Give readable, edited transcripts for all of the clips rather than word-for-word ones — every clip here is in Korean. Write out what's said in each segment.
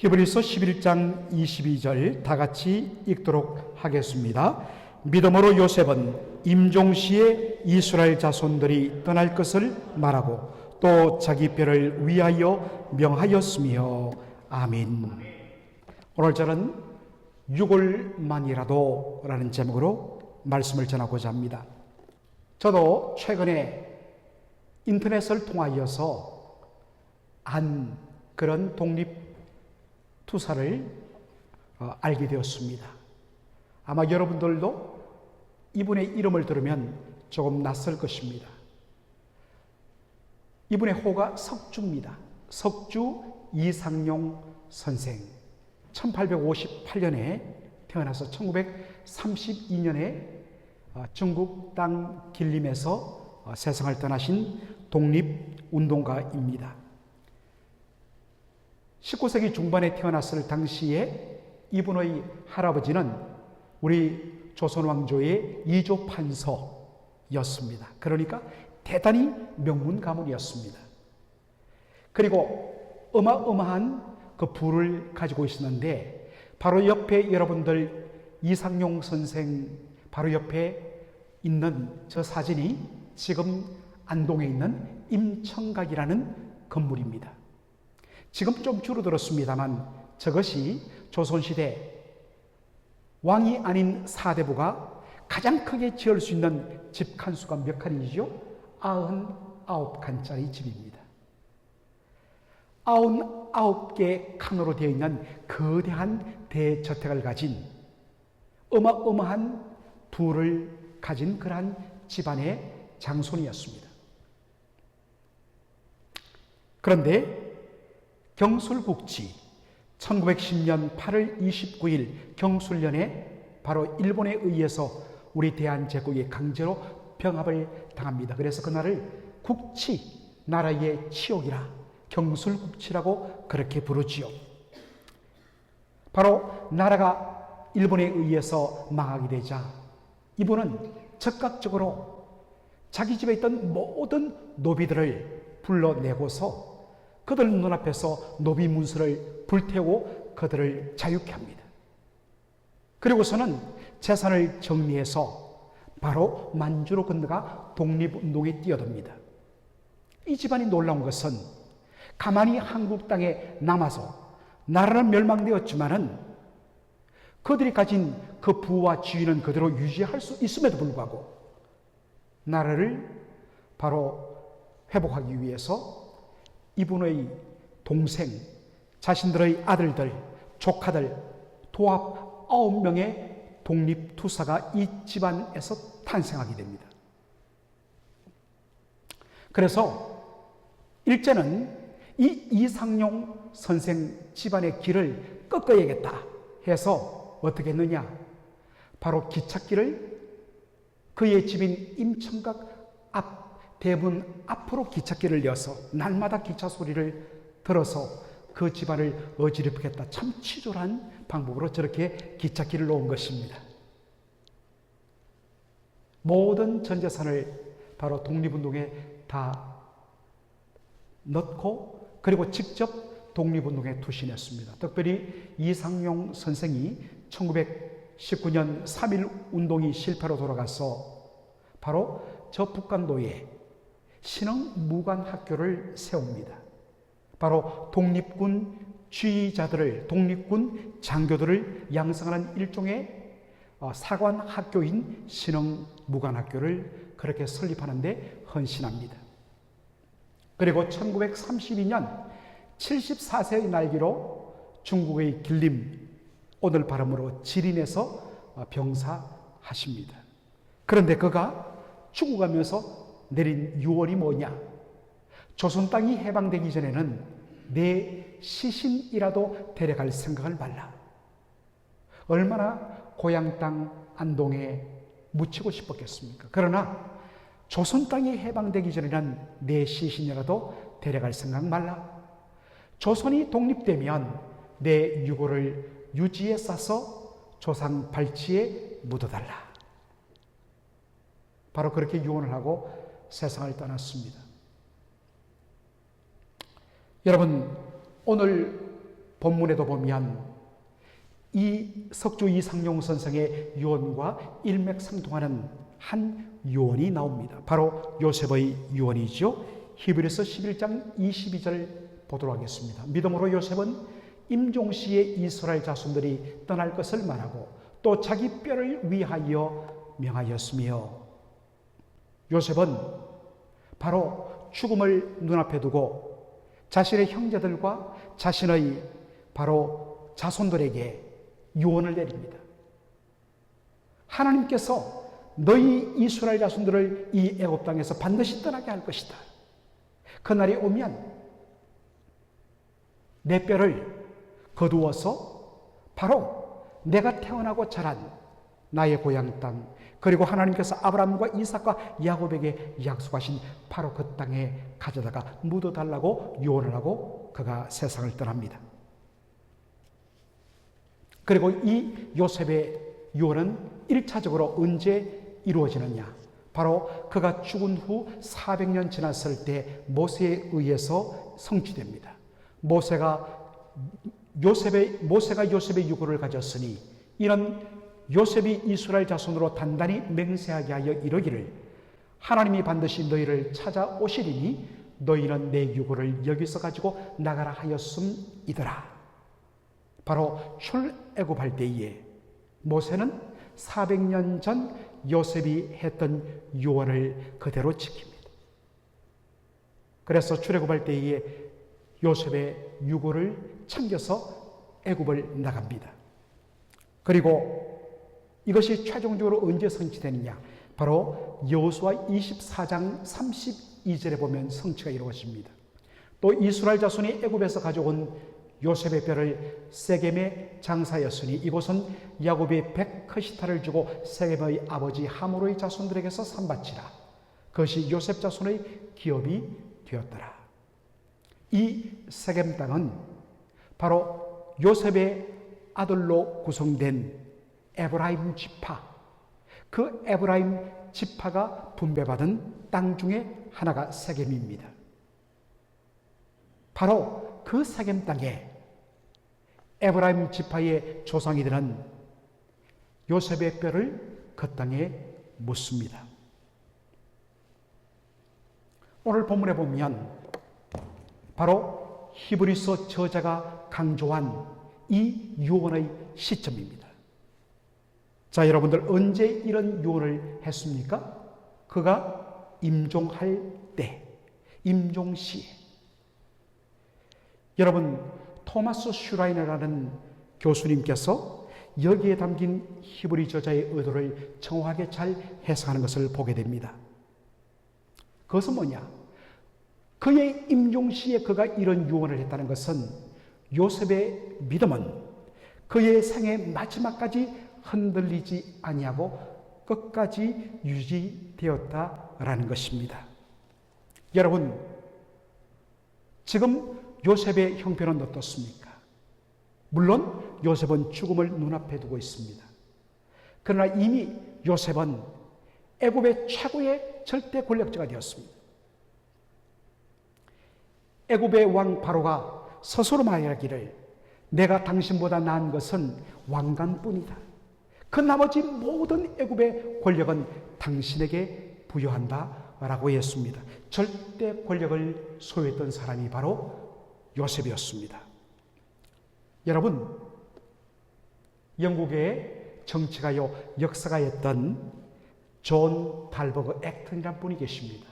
히브리서 11장 22절 다 같이 읽도록 하겠습니다. 믿음으로 요셉은 임종시에 이스라엘 자손들이 떠날 것을 말하고 또 자기 뼈를 위하여 명하였으며 아멘. 오늘 저는 6월만이라도 라는 제목으로 말씀을 전하고자 합니다. 저도 최근에 인터넷을 통하여서 한 그런 독립투사를 알게 되었습니다. 아마 여러분들도 이분의 이름을 들으면 조금 낯설 것입니다. 이분의 호가 석주입니다. 석주 이상용 선생. 1858년에 태어나서 1932년에 중국 땅 길림에서 세상을 떠나신 독립운동가입니다. 19세기 중반에 태어났을 당시에 이분의 할아버지는 우리 조선왕조의 이조 판서였습니다. 그러니까 대단히 명문 가문이었습니다. 그리고 어마어마한 그 부를 가지고 있었는데 바로 옆에 여러분들 이상용 선생 바로 옆에 있는 저 사진이 지금 안동에 있는 임청각이라는 건물입니다. 지금 좀 줄어들었습니다만 저것이 조선시대 왕이 아닌 사대부가 가장 크게 지을 수 있는 집 칸수가 몇 칸이죠? 99칸짜리 집입니다. 99개 칸으로 되어 있는 거대한 대저택을 가진 어마어마한 부를 가진 그러한 집안의 장손이었습니다. 그런데 경술국치 1910년 8월 29일 경술년에 바로 일본에 의해서 우리 대한제국이 강제로 병합을 당합니다. 그래서 그날을 국치, 나라의 치욕이라 경술국치라고 그렇게 부르지요. 바로 나라가 일본에 의해서 망하게 되자 이분은 즉각적으로 자기 집에 있던 모든 노비들을 불러내고서 그들 눈앞에서 노비 문서를 불태우고 그들을 자유케 합니다. 그리고서는 재산을 정리해서 바로 만주로 건너가 독립운동에 뛰어듭니다. 이 집안이 놀라운 것은 가만히 한국 땅에 남아서 나라는 멸망되었지만은 그들이 가진 그 부와 지위는 그대로 유지할 수 있음에도 불구하고 나라를 바로 회복하기 위해서 이분의 동생, 자신들의 아들들, 조카들 도합 9명의 독립투사가 이 집안에서 탄생하게 됩니다. 그래서 일제는 이 이상용 선생 집안의 길을 꺾어야겠다 해서 어떻게 했느냐? 바로 기찻길을 그의 집인 임청각 앞 대문 앞으로 기찻길을 여서 날마다 기차 소리를 들어서 그 집안을 어지럽히겠다. 참 치졸한 방법으로 저렇게 기찻길을 놓은 것입니다. 모든 전 재산을 바로 독립운동에 다 넣고 그리고 직접 독립운동에 투신했습니다. 특별히 이상용 선생이 1919년 3.1 운동이 실패로 돌아가서 바로 저 북간도에 신흥무관학교를 세웁니다. 바로 독립군 지휘자들을, 독립군 장교들을 양성하는 일종의 사관학교인 신흥무관학교를 그렇게 설립하는데 헌신합니다. 그리고 1932년 74세의 나이기로 중국의 길림, 오늘 발음으로 지린에서 병사하십니다. 그런데 그가 죽어가면서 내린 유언이 뭐냐? 조선 땅이 해방되기 전에는 내 시신이라도 데려갈 생각을 말라. 얼마나 고향 땅 안동에 묻히고 싶었겠습니까? 그러나 조선 땅이 해방되기 전에는 내 시신이라도 데려갈 생각 말라. 조선이 독립되면 내 유골을 유지에 싸서 조상 발치에 묻어달라. 바로 그렇게 유언을 하고 세상을 떠났습니다. 여러분, 오늘 본문에도 보면 이 석조 이상용 선생의 유언과 일맥상통하는 한 유언이 나옵니다. 바로 요셉의 유언이죠. 히브리서 11장 22절 보도록 하겠습니다. 믿음으로 요셉은 임종시에 이스라엘 자손들이 떠날 것을 말하고 또 자기 뼈를 위하여 명하였으며, 요셉은 바로 죽음을 눈앞에 두고 자신의 형제들과 자신의 바로 자손들에게 유언을 내립니다. 하나님께서 너희 이스라엘 자손들을 이 애굽 땅에서 반드시 떠나게 할 것이다. 그날이 오면 내 뼈를 거두어서 바로 내가 태어나고 자란 나의 고향 땅, 그리고 하나님께서 아브라함과 이삭과 야곱에게 약속하신 바로 그 땅에 가져다가 묻어달라고 유언을 하고 그가 세상을 떠납니다. 그리고 이 요셉의 유언은 1차적으로 언제 이루어지느냐? 바로 그가 죽은 후 400년 지났을 때 모세에 의해서 성취됩니다. 모세가 요셉의 유고를 가졌으니 이는 요셉이 이스라엘 자손으로 단단히 맹세하게 하여 이르기를 하나님이 반드시 너희를 찾아오시리니 너희는 내 유고를 여기서 가지고 나가라 하였음이더라. 바로 출애굽할 때에 모세는 400년 전 요셉이 했던 유언을 그대로 지킵니다. 그래서 출애굽할 때에 요셉의 유고를 챙겨서 애굽을 나갑니다. 그리고 이것이 최종적으로 언제 성취되느냐? 바로 여호수아 24장 32절에 보면 성취가 이루어집니다. 또 이스라엘 자손이 애굽에서 가져온 요셉의 뼈를 세겜에 장사였으니 이곳은 야곱이 백허시타를 주고 세겜의 아버지 하모르의 자손들에게서 산바치라. 그것이 요셉 자손의 기업이 되었더라. 이 세겜 땅은 바로 요셉의 아들로 구성된 에브라임 지파, 그 에브라임 지파가 분배받은 땅 중에 하나가 세겜입니다. 바로 그 세겜 땅에 에브라임 지파의 조상이들은 요셉의 뼈를 그 땅에 묻습니다. 오늘 본문에 보면 바로 히브리서 저자가 강조한 이 유언의 시점입니다. 자, 여러분들 언제 이런 유언을 했습니까? 그가 임종할 때, 임종시에. 여러분, 토마스 슈라이너라는 교수님께서 여기에 담긴 히브리 저자의 의도를 정확하게 잘 해석하는 것을 보게 됩니다. 그것은 뭐냐? 그의 임종시에 그가 이런 유언을 했다는 것은 요셉의 믿음은 그의 생의 마지막까지 흔들리지 아니하고 끝까지 유지되었다라는 것입니다. 여러분, 지금 요셉의 형편은 어떻습니까? 물론 요셉은 죽음을 눈앞에 두고 있습니다. 그러나 이미 요셉은 애굽의 최고의 절대 권력자가 되었습니다. 애굽의 왕 바로가 스스로 말하기를 내가 당신보다 나은 것은 왕관뿐이다. 그 나머지 모든 애굽의 권력은 당신에게 부여한다 라고 했습니다. 절대 권력을 소유했던 사람이 바로 요셉이었습니다. 여러분, 영국의 정치가요 역사가였던 존 달버그 액턴이라는 분이 계십니다.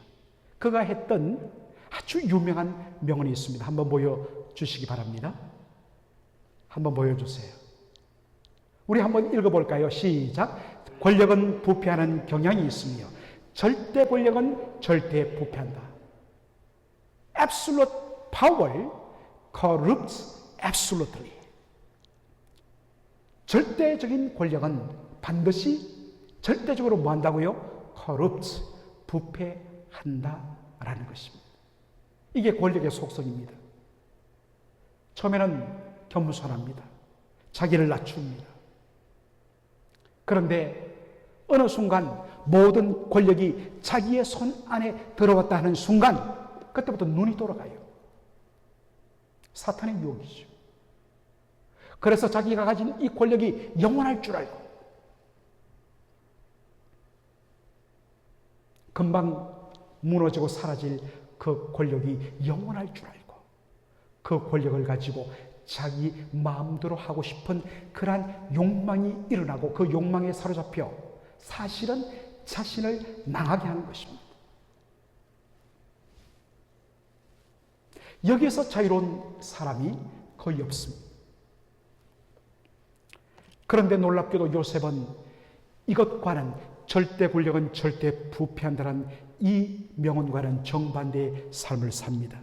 그가 했던 아주 유명한 명언이 있습니다. 한번 보여주시기 바랍니다. 한번 보여주세요. 우리 한번 읽어볼까요? 시작. 권력은 부패하는 경향이 있으며 절대 권력은 절대 부패한다. Absolute power corrupts absolutely. 절대적인 권력은 반드시 절대적으로 뭐 한다고요? corrupts, 부패한다라는 것입니다. 이게 권력의 속성입니다. 처음에는 겸손합니다. 자기를 낮춥니다. 그런데 어느 순간 모든 권력이 자기의 손 안에 들어왔다 하는 순간 그때부터 눈이 돌아가요. 사탄의 유혹이죠. 그래서 자기가 가진 이 권력이 영원할 줄 알고 금방 무너지고 사라질 그 권력이 영원할 줄 알고 그 권력을 가지고 자기 마음대로 하고 싶은 그러한 욕망이 일어나고 그 욕망에 사로잡혀 사실은 자신을 망하게 하는 것입니다. 여기에서 자유로운 사람이 거의 없습니다. 그런데 놀랍게도 요셉은 이것과는 절대 권력은 절대 부패한다는 이 명언과는 정반대의 삶을 삽니다.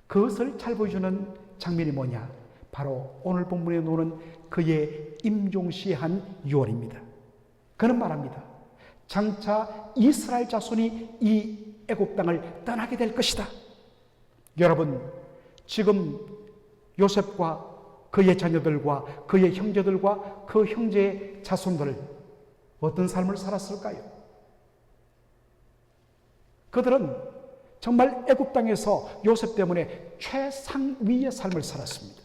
그것을 잘 보여주는 장면이 뭐냐? 바로 오늘 본문에 나오는 그의 임종시의 한 유언입니다. 그는 말합니다. 장차 이스라엘 자손이 이 애굽 땅을 떠나게 될 것이다. 여러분, 지금 요셉과 그의 자녀들과 그의 형제들과 그 형제의 자손들 어떤 삶을 살았을까요? 그들은 정말 애굽 땅에서 요셉 때문에 최상위의 삶을 살았습니다.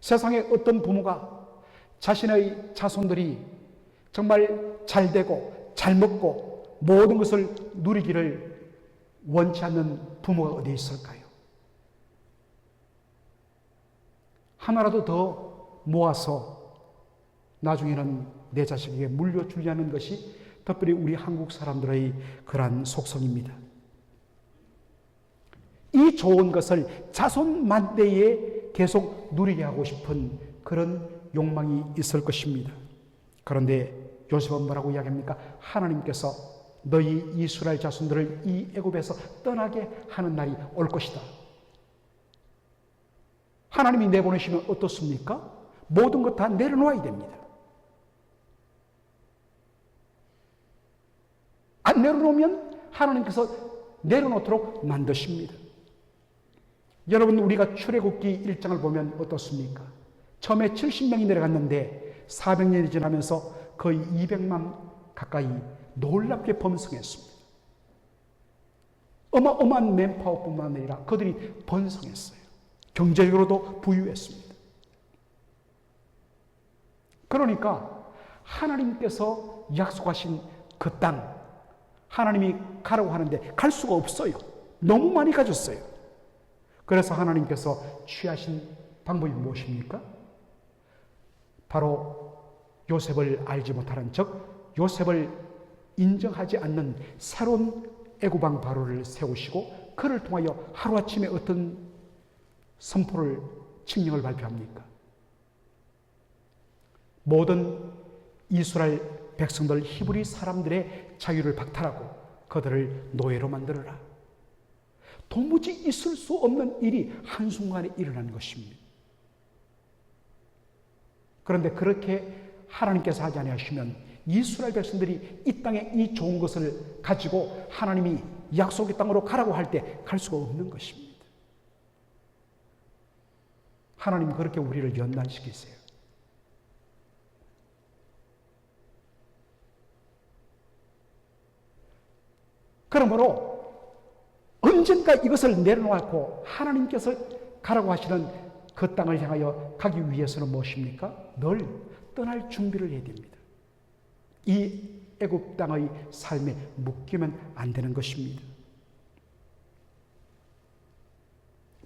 세상에 어떤 부모가 자신의 자손들이 정말 잘 되고 잘 먹고 모든 것을 누리기를 원치 않는 부모가 어디 있을까요? 하나라도 더 모아서 나중에는 내 자식에게 물려주려는 것이 특별히 우리 한국 사람들의 그러한 속성입니다. 이 좋은 것을 자손 만대에 계속 누리게 하고 싶은 그런 욕망이 있을 것입니다. 그런데 요셉은 뭐라고 이야기합니까? 하나님께서 너희 이스라엘 자손들을 이 애굽에서 떠나게 하는 날이 올 것이다. 하나님이 내보내시면 어떻습니까? 모든 것 다 내려놓아야 됩니다. 안 내려놓으면 하나님께서 내려놓도록 만드십니다. 여러분, 우리가 출애굽기 1장을 보면 어떻습니까? 처음에 70명이 내려갔는데 400년이 지나면서 거의 200만 가까이 놀랍게 번성했습니다. 어마어마한 맨파워뿐만 아니라 그들이 번성했어요. 경제적으로도 부유했습니다. 그러니까 하나님께서 약속하신 그 땅, 하나님이 가라고 하는데 갈 수가 없어요. 너무 많이 가졌어요. 그래서 하나님께서 취하신 방법이 무엇입니까? 바로 요셉을 알지 못하는 즉 요셉을 인정하지 않는 새로운 애굽왕 바로를 세우시고 그를 통하여 하루아침에 어떤 선포를 칙령을 발표합니까? 모든 이스라엘 백성들 히브리 사람들의 자유를 박탈하고 그들을 노예로 만들어라. 도무지 있을 수 없는 일이 한순간에 일어난 것입니다. 그런데 그렇게 하나님께서 하지 아니하시면 이스라엘 백성들이 이 땅에 이 좋은 것을 가지고 하나님이 약속의 땅으로 가라고 할 때 갈 수가 없는 것입니다. 하나님은 그렇게 우리를 연단시키세요. 그러므로 언젠가 이것을 내려놓고 하나님께서 가라고 하시는 그 땅을 향하여 가기 위해서는 무엇입니까? 늘 떠날 준비를 해야 됩니다. 이 애굽 땅의 삶에 묶이면 안 되는 것입니다.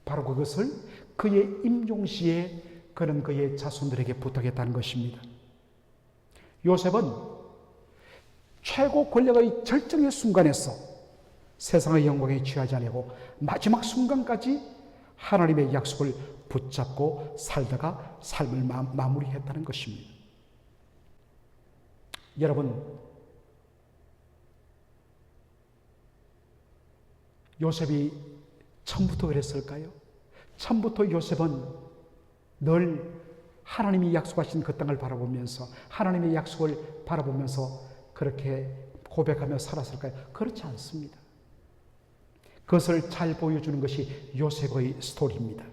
바로 그것을 그의 임종시에 그는 그의 자손들에게 부탁했다는 것입니다. 요셉은 최고 권력의 절정의 순간에서 세상의 영광에 취하지 아니하고 마지막 순간까지 하나님의 약속을 붙잡고 살다가 삶을 마무리했다는 것입니다. 여러분, 요셉이 처음부터 그랬을까요? 처음부터 요셉은 늘 하나님이 약속하신 그 땅을 바라보면서 하나님의 약속을 바라보면서 그렇게 고백하며 살았을까요? 그렇지 않습니다. 그것을 잘 보여주는 것이 요셉의 스토리입니다.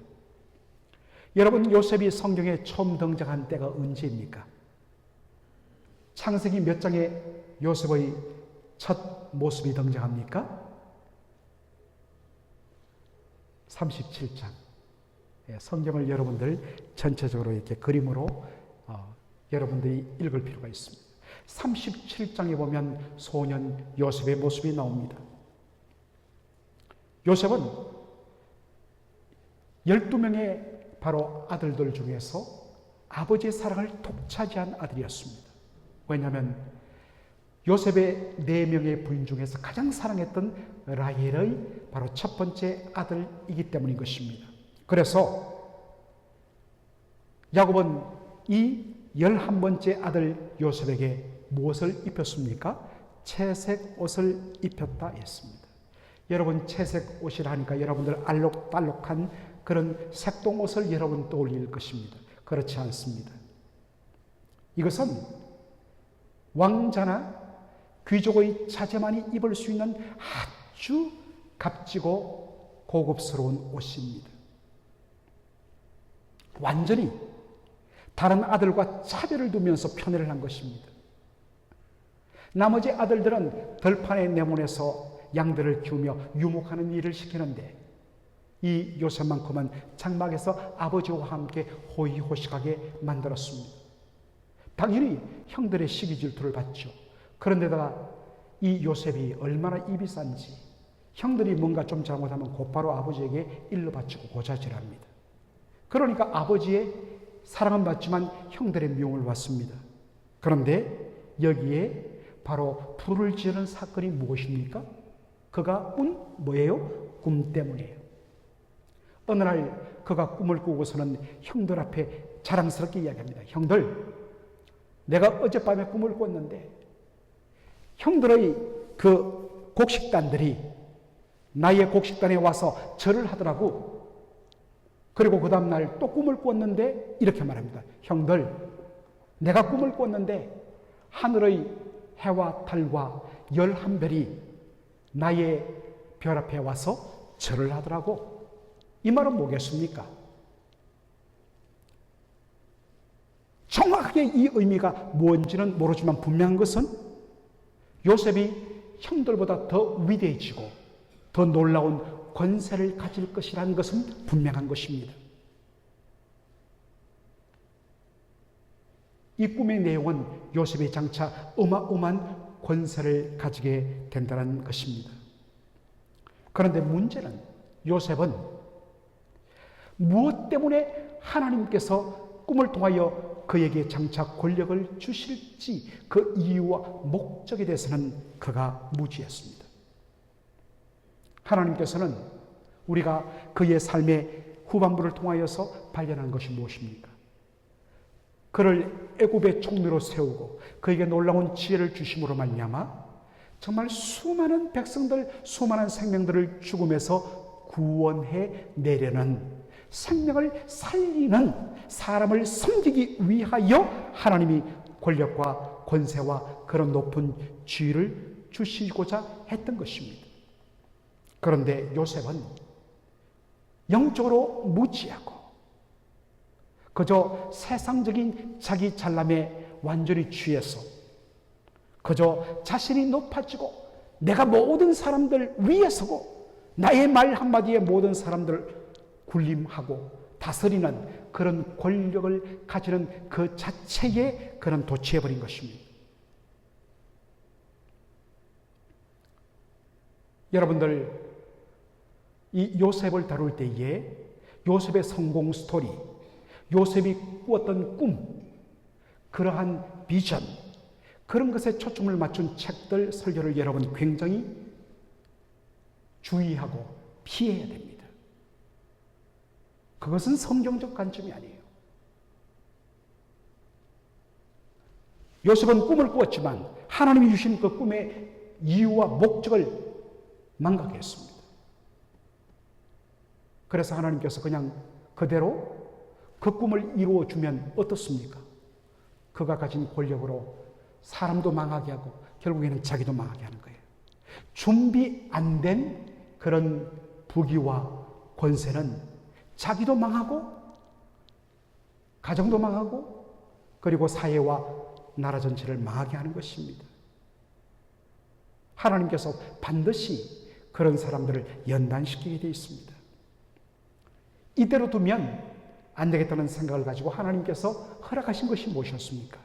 여러분, 요셉이 성경에 처음 등장한 때가 언제입니까? 창세기 몇 장에 요셉의 첫 모습이 등장합니까? 37장. 성경을 여러분들 전체적으로 이렇게 그림으로 여러분들이 읽을 필요가 있습니다. 37장에 보면 소년 요셉의 모습이 나옵니다. 요셉은 12명의 바로 아들들 중에서 아버지의 사랑을 독차지한 아들이었습니다. 왜냐하면 요셉의 4명의 부인 중에서 가장 사랑했던 라헬의 바로 첫 번째 아들이기 때문인 것입니다. 그래서 야곱은 이 11번째 아들 요셉에게 무엇을 입혔습니까? 채색 옷을 입혔다 했습니다. 여러분, 채색 옷이라 하니까 여러분들 알록달록한 그런 색동옷을 여러분 떠올릴 것입니다. 그렇지 않습니다. 이것은 왕자나 귀족의 자제만이 입을 수 있는 아주 값지고 고급스러운 옷입니다. 완전히 다른 아들과 차별을 두면서 편애를 한 것입니다. 나머지 아들들은 들판에 내보내서 양들을 키우며 유목하는 일을 시키는데 이 요셉만큼은 장막에서 아버지와 함께 호의호식하게 만들었습니다. 당연히 형들의 시기 질투를 받죠. 그런데다가 이 요셉이 얼마나 입이 싼지 형들이 뭔가 좀 잘못하면 곧바로 아버지에게 일러 바치고 고자질합니다. 그러니까 아버지의 사랑은 받지만 형들의 미움을 받습니다. 그런데 여기에 바로 불을 지르는 사건이 무엇입니까? 그가 꾼 뭐예요? 꿈 때문이에요. 어느 날 그가 꿈을 꾸고서는 형들 앞에 자랑스럽게 이야기합니다. 형들, 내가 어젯밤에 꿈을 꿨는데 형들의 그 곡식단들이 나의 곡식단에 와서 절을 하더라고. 그리고 그 다음날 또 꿈을 꿨는데 이렇게 말합니다. 형들, 내가 꿈을 꿨는데 하늘의 해와 달과 11별이 나의 별 앞에 와서 절을 하더라고. 이 말은 뭐겠습니까? 정확하게 이 의미가 뭔지는 모르지만 분명한 것은 요셉이 형들보다 더 위대해지고 더 놀라운 권세를 가질 것이라는 것은 분명한 것입니다. 이 꿈의 내용은 요셉이 장차 어마어마한 권세를 가지게 된다는 것입니다. 그런데 문제는 요셉은 무엇 때문에 하나님께서 꿈을 통하여 그에게 장차 권력을 주실지 그 이유와 목적에 대해서는 그가 무지했습니다. 하나님께서는 우리가 그의 삶의 후반부를 통하여서 발견한 것이 무엇입니까? 그를 애굽의 총리로 세우고 그에게 놀라운 지혜를 주심으로 말미암아 정말 수많은 백성들, 수많은 생명들을 죽음에서 구원해 내려는 생명을 살리는 사람을 섬기기 위하여 하나님이 권력과 권세와 그런 높은 지위를 주시고자 했던 것입니다. 그런데 요셉은 영적으로 무지하고 그저 세상적인 자기 잘남에 완전히 취해서 그저 자신이 높아지고 내가 모든 사람들 위에 서고 나의 말 한마디에 모든 사람들을 군림하고 다스리는 그런 권력을 가지는 그 자체에 그런 도취해버린 것입니다. 여러분들, 이 요셉을 다룰 때에 요셉의 성공 스토리, 요셉이 꾸었던 꿈, 그러한 비전, 그런 것에 초점을 맞춘 책들, 설교를 여러분 굉장히 주의하고 피해야 됩니다. 그것은 성경적 관점이 아니에요. 요셉은 꿈을 꾸었지만 하나님이 주신 그 꿈의 이유와 목적을 망각해 했습니다. 그래서 하나님께서 그냥 그대로 그 꿈을 이루어주면 어떻습니까? 그가 가진 권력으로 사람도 망하게 하고 결국에는 자기도 망하게 하는 거예요. 준비 안 된 그런 부귀와 권세는 자기도 망하고 가정도 망하고 그리고 사회와 나라 전체를 망하게 하는 것입니다. 하나님께서 반드시 그런 사람들을 연단시키게 되어 있습니다. 이대로 두면 안 되겠다는 생각을 가지고 하나님께서 허락하신 것이 무엇이었습니까?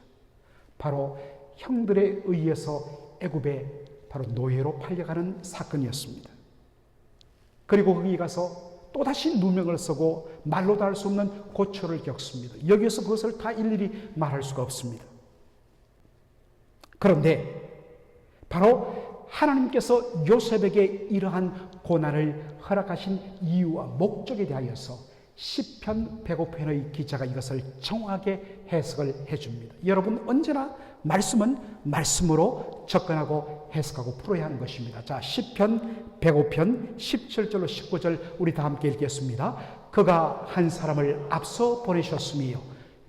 바로 형들에 의해서 애굽에 바로 노예로 팔려가는 사건이었습니다. 그리고 거기 가서 또다시 누명을 쓰고 말로도 할 수 없는 고초를 겪습니다. 여기에서 그것을 다 일일이 말할 수가 없습니다. 그런데 바로 하나님께서 요셉에게 이러한 고난을 허락하신 이유와 목적에 대하여서 시편 105편의 기자가 이것을 정확하게 해석을 해줍니다. 여러분, 언제나 말씀은 말씀으로 접근하고 해석하고 풀어야 하는 것입니다. 자, 시편 105편 17절로 19절 우리 다 함께 읽겠습니다. 그가 한 사람을 앞서 보내셨으며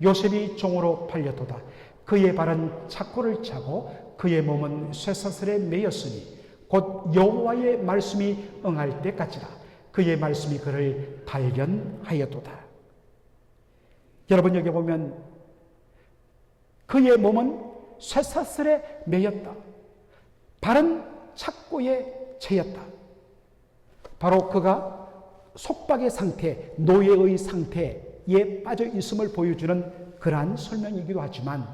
요셉이 종으로 팔렸도다. 그의 발은 착고를 차고 그의 몸은 쇠사슬에 매였으니 곧 여호와의 말씀이 응할 때까지라. 그의 말씀이 그를 발견하였도다. 여러분, 여기 보면 그의 몸은 쇠사슬에 매였다. 발은 착고에 채였다. 바로 그가 속박의 상태, 노예의 상태에 빠져 있음을 보여주는 그러한 설명이기도 하지만,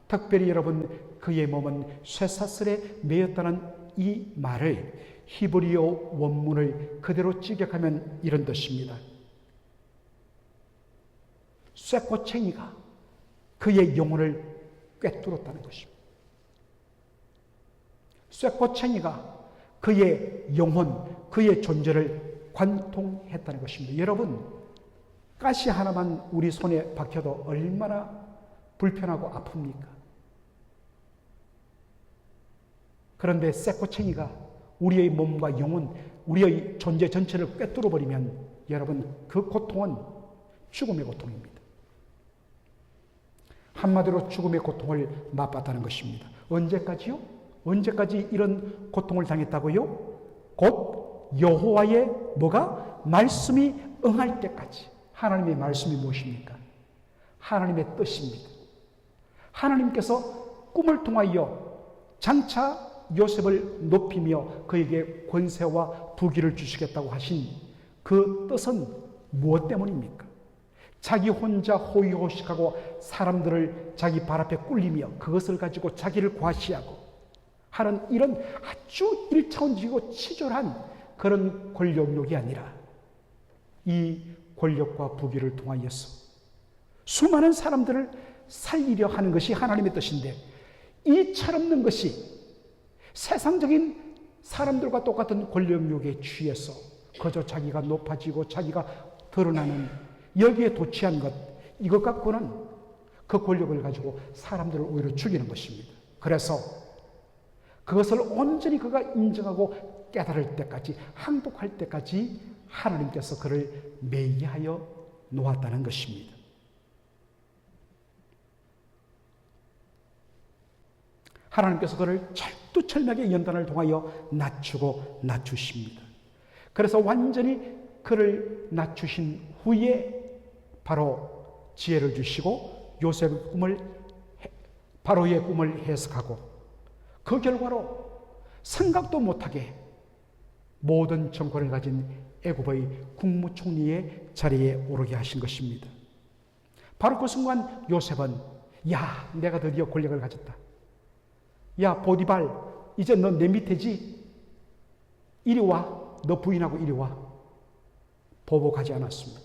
특별히 여러분, 그의 몸은 쇠사슬에 매였다는 이 말을 히브리어 원문을 그대로 직역하면 이런 뜻입니다. 쇠꼬챙이가 그의 영혼을 꿰뚫었다는 것입니다. 쇠꼬챙이가 그의 영혼, 그의 존재를 관통했다는 것입니다. 여러분, 가시 하나만 우리 손에 박혀도 얼마나 불편하고 아픕니까? 그런데 쇠꼬챙이가 우리의 몸과 영혼, 우리의 존재 전체를 꿰뚫어 버리면 여러분, 그 고통은 죽음의 고통입니다. 한마디로 죽음의 고통을 맛봤다는 것입니다. 언제까지요? 언제까지 이런 고통을 당했다고요? 곧 여호와의 뭐가? 말씀이 응할 때까지. 하나님의 말씀이 무엇입니까? 하나님의 뜻입니다. 하나님께서 꿈을 통하여 장차 요셉을 높이며 그에게 권세와 부귀를 주시겠다고 하신 그 뜻은 무엇 때문입니까? 자기 혼자 호의호식하고 사람들을 자기 발 앞에 꿀리며 그것을 가지고 자기를 과시하고 하는 이런 아주 일차원적이고 치졸한 그런 권력욕이 아니라 이 권력과 부귀를 통하여서 수많은 사람들을 살리려 하는 것이 하나님의 뜻인데, 이 철없는 것이 세상적인 사람들과 똑같은 권력욕에 취해서 그저 자기가 높아지고 자기가 드러나는 여기에 도취한 것, 이것 갖고는 그 권력을 가지고 사람들을 오히려 죽이는 것입니다. 그래서 그것을 온전히 그가 인정하고 깨달을 때까지, 항복할 때까지 하나님께서 그를 매이하여 놓았다는 것입니다. 하나님께서 그를 철두철미하게 연단을 통하여 낮추고 낮추십니다. 그래서 완전히 그를 낮추신 후에 바로 지혜를 주시고 요셉의 꿈을, 바로의 꿈을 해석하고 그 결과로 생각도 못하게 모든 정권을 가진 애굽의 국무총리의 자리에 오르게 하신 것입니다. 바로 그 순간 요셉은, 야, 내가 드디어 권력을 가졌다. 야, 보디발, 이제 너 내 밑에지? 이리 와. 너 부인하고 이리 와. 보복하지 않았습니다.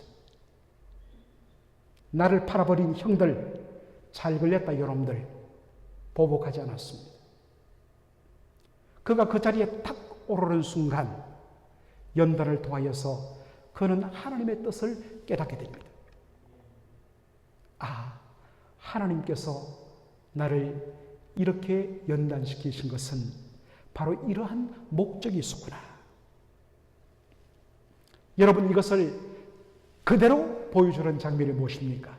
나를 팔아버린 형들, 잘 걸렸다 여러분들. 보복하지 않았습니다. 그가 그 자리에 탁 오르는 순간 연단을 통하여서 그는 하나님의 뜻을 깨닫게 됩니다. 아, 하나님께서 나를 이렇게 연단시키신 것은 바로 이러한 목적이 있었구나. 여러분, 이것을 그대로 보여주는 장면이 무엇입니까?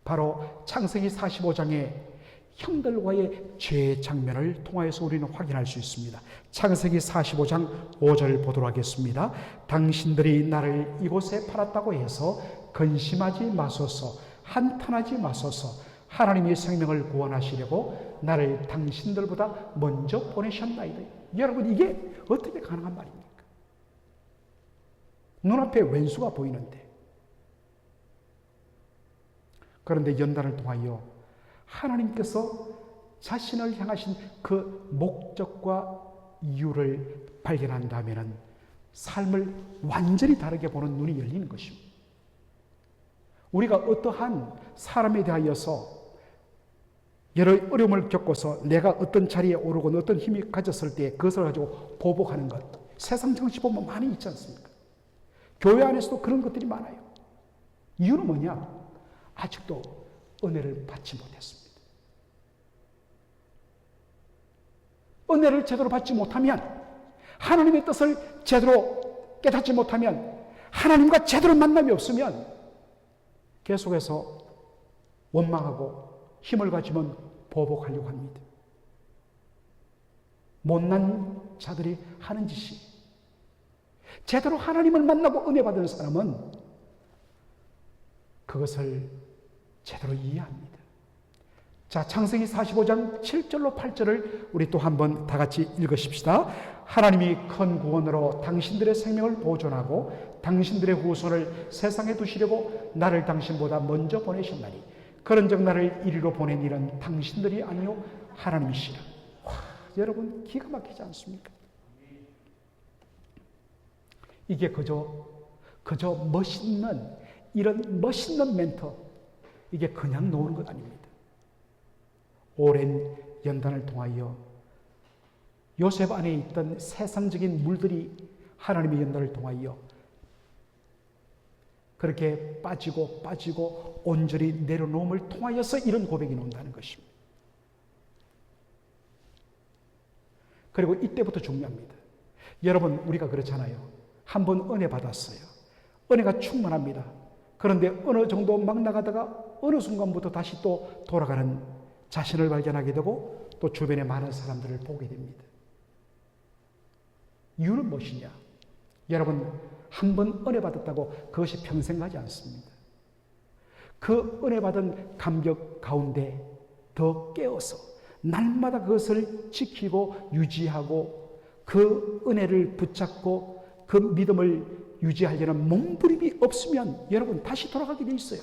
바로 창세기 45장의 형들과의 죄의 장면을 통하여서 우리는 확인할 수 있습니다. 창세기 45장 5절 보도록 하겠습니다. 당신들이 나를 이곳에 팔았다고 해서 근심하지 마소서, 한탄하지 마소서. 하나님의 생명을 구원하시려고 나를 당신들보다 먼저 보내셨나이다. 여러분, 이게 어떻게 가능한 말입니까? 눈앞에 왼수가 보이는데 그런데 연단을 통하여 하나님께서 자신을 향하신 그 목적과 이유를 발견한다면 삶을 완전히 다르게 보는 눈이 열리는 것입니다. 우리가 어떠한 사람에 대하여서 여러 어려움을 겪어서 내가 어떤 자리에 오르고 어떤 힘이 가졌을 때 그것을 가지고 보복하는 것, 세상 정치 보면 많이 있지 않습니까? 교회 안에서도 그런 것들이 많아요. 이유는 뭐냐? 아직도 은혜를 받지 못했습니다. 은혜를 제대로 받지 못하면, 하나님의 뜻을 제대로 깨닫지 못하면, 하나님과 제대로 만남이 없으면 계속해서 원망하고 힘을 가지면 보복하려고 합니다. 못난 자들이 하는 짓이, 제대로 하나님을 만나고 은혜 받은 사람은 그것을 제대로 이해합니다. 자, 창세기 45장 7절로 8절을 우리 또 한번 다 같이 읽으십시다. 하나님이 큰 구원으로 당신들의 생명을 보존하고 당신들의 후손을 세상에 두시려고 나를 당신보다 먼저 보내셨나니 그런즉 나를 이리로 보낸 일은 당신들이 아니요 하나님이시라. 와, 여러분 기가 막히지 않습니까? 이게 그저 멋있는, 이런 멋있는 멘트, 이게 그냥 놓은 것 아닙니다. 오랜 연단을 통하여 요셉 안에 있던 세상적인 물들이 하나님의 연단을 통하여 그렇게 빠지고 온전히 내려놓음을 통하여서 이런 고백이 나온다는 것입니다. 그리고 이때부터 중요합니다. 여러분, 우리가 그렇잖아요. 한번 은혜 받았어요. 은혜가 충만합니다. 그런데 어느 정도 막 나가다가 어느 순간부터 다시 또 돌아가는 자신을 발견하게 되고 또 주변에 많은 사람들을 보게 됩니다. 이유는 무엇이냐? 여러분, 한 번 은혜 받았다고 그것이 평생 가지 않습니다. 그 은혜 받은 감격 가운데 더 깨어서 날마다 그것을 지키고 유지하고 그 은혜를 붙잡고 그 믿음을 유지하려는 몸부림이 없으면 여러분 다시 돌아가게 돼 있어요.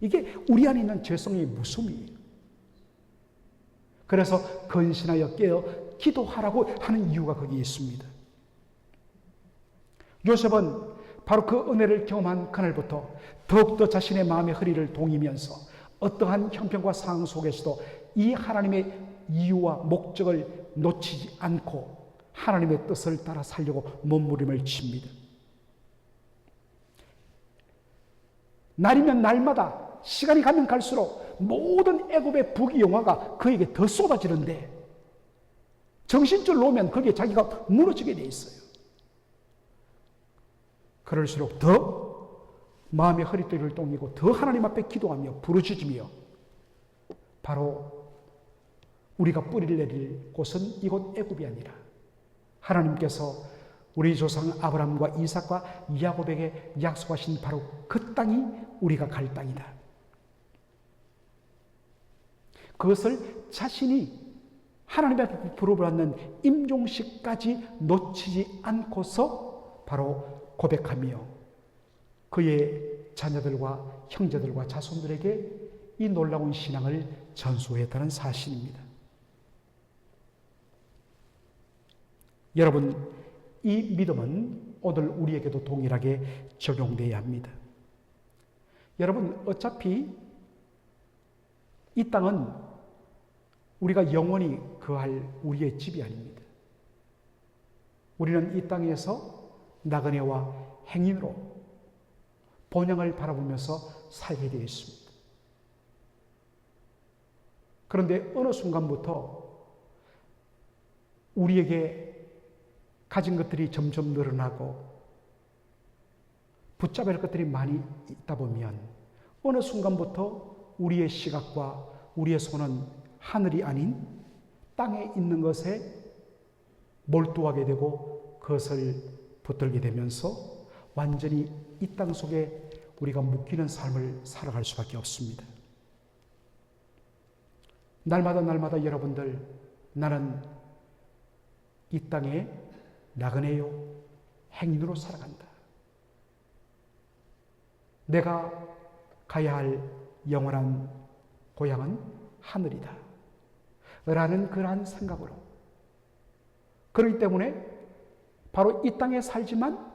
이게 우리 안에 있는 죄성의 무숨이에요. 그래서 근신하여 깨어 기도하라고 하는 이유가 거기에 있습니다. 요셉은 바로 그 은혜를 경험한 그날부터 더욱더 자신의 마음의 허리를 동이면서 어떠한 형편과 상황 속에서도 이 하나님의 이유와 목적을 놓치지 않고 하나님의 뜻을 따라 살려고 몸부림을 칩니다. 날이면 날마다, 시간이 가면 갈수록 모든 애굽의 부귀영화가 그에게 더 쏟아지는데 정신줄 놓으면 거기에 자기가 무너지게 돼 있어요. 그럴수록 더 마음의 허리띠를 동이고 더 하나님 앞에 기도하며 부르짖으며 바로 우리가 뿌리를 내릴 곳은 이곳 애굽이 아니라 하나님께서 우리 조상 아브라함과 이삭과 야곱에게 약속하신 바로 그 땅이 우리가 갈 땅이다. 그것을 자신이 하나님 앞에 부르짖는 임종식까지 놓치지 않고서 바로 고백하며 그의 자녀들과 형제들과 자손들에게 이 놀라운 신앙을 전수했다는 사실입니다. 여러분, 이 믿음은 오늘 우리에게도 동일하게 적용되어야 합니다. 여러분, 어차피 이 땅은 우리가 영원히 거할 우리의 집이 아닙니다. 우리는 이 땅에서 나그네와 행인으로 본향을 바라보면서 살게 되어 있습니다. 그런데 어느 순간부터 우리에게 가진 것들이 점점 늘어나고 붙잡을 것들이 많이 있다 보면 어느 순간부터 우리의 시각과 우리의 손은 하늘이 아닌 땅에 있는 것에 몰두하게 되고 그것을 붙들게 되면서 완전히 이 땅 속에 우리가 묶이는 삶을 살아갈 수밖에 없습니다. 날마다 여러분들, 나는 이 땅에 나그네요, 행인으로 살아간다. 내가 가야 할 영원한 고향은 하늘이다 라는 그러한 생각으로, 그렇기 때문에 바로 이 땅에 살지만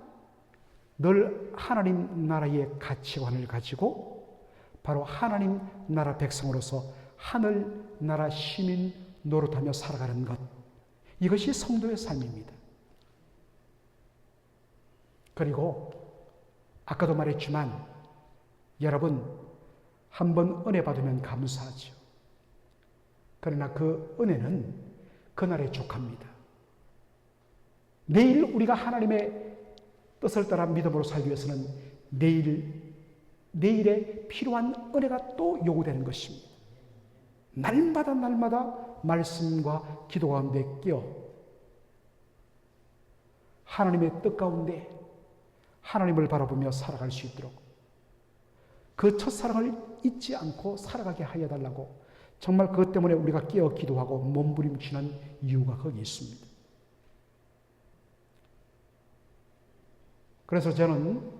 늘 하나님 나라의 가치관을 가지고 바로 하나님 나라 백성으로서 하늘 나라 시민 노릇하며 살아가는 것, 이것이 성도의 삶입니다. 그리고 아까도 말했지만 여러분, 한번 은혜 받으면 감사하죠. 그러나 그 은혜는 그날에 족합니다. 내일 우리가 하나님의 뜻을 따라 믿음으로 살기 위해서는 내일에 필요한 은혜가 또 요구되는 것입니다. 날마다 말씀과 기도 가운데 끼어 하나님의 뜻 가운데 하나님을 바라보며 살아갈 수 있도록 그 첫사랑을 잊지 않고 살아가게 하여 달라고, 정말 그것 때문에 우리가 끼어 기도하고 몸부림치는 이유가 거기 있습니다. 그래서 저는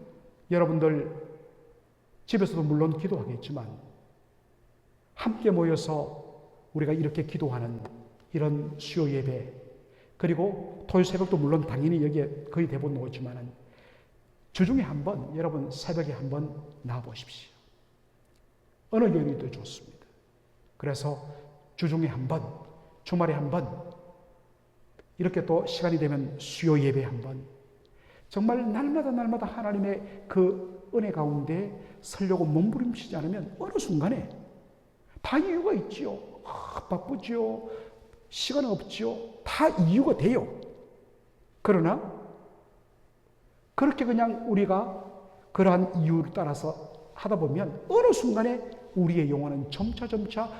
여러분들 집에서도 물론 기도하겠지만 함께 모여서 우리가 이렇게 기도하는 이런 수요 예배, 그리고 토요 새벽도 물론 당연히 여기에 거의 대부분 오지만은 주중에 한번 여러분 새벽에 한번 나와보십시오. 어느 요일도 좋습니다. 그래서 주중에 한번, 주말에 한번, 이렇게 또 시간이 되면 수요 예배 한번, 정말 날마다 하나님의 그 은혜 가운데 서려고 몸부림치지 않으면 어느 순간에 다 이유가 있지요. 바쁘지요. 시간 없지요. 다 이유가 돼요. 그러나 그렇게 그냥 우리가 그러한 이유를 따라서 하다 보면 어느 순간에 우리의 영혼은 점차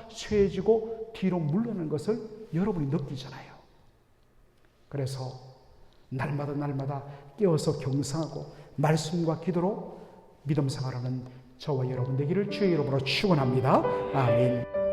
쇠해지고 뒤로 물러나는 것을 여러분이 느끼잖아요. 그래서 날마다 깨어서 경성하고 말씀과 기도로 믿음 생활하는 저와 여러분 되기를 주의 이름으로 축원합니다. 아멘.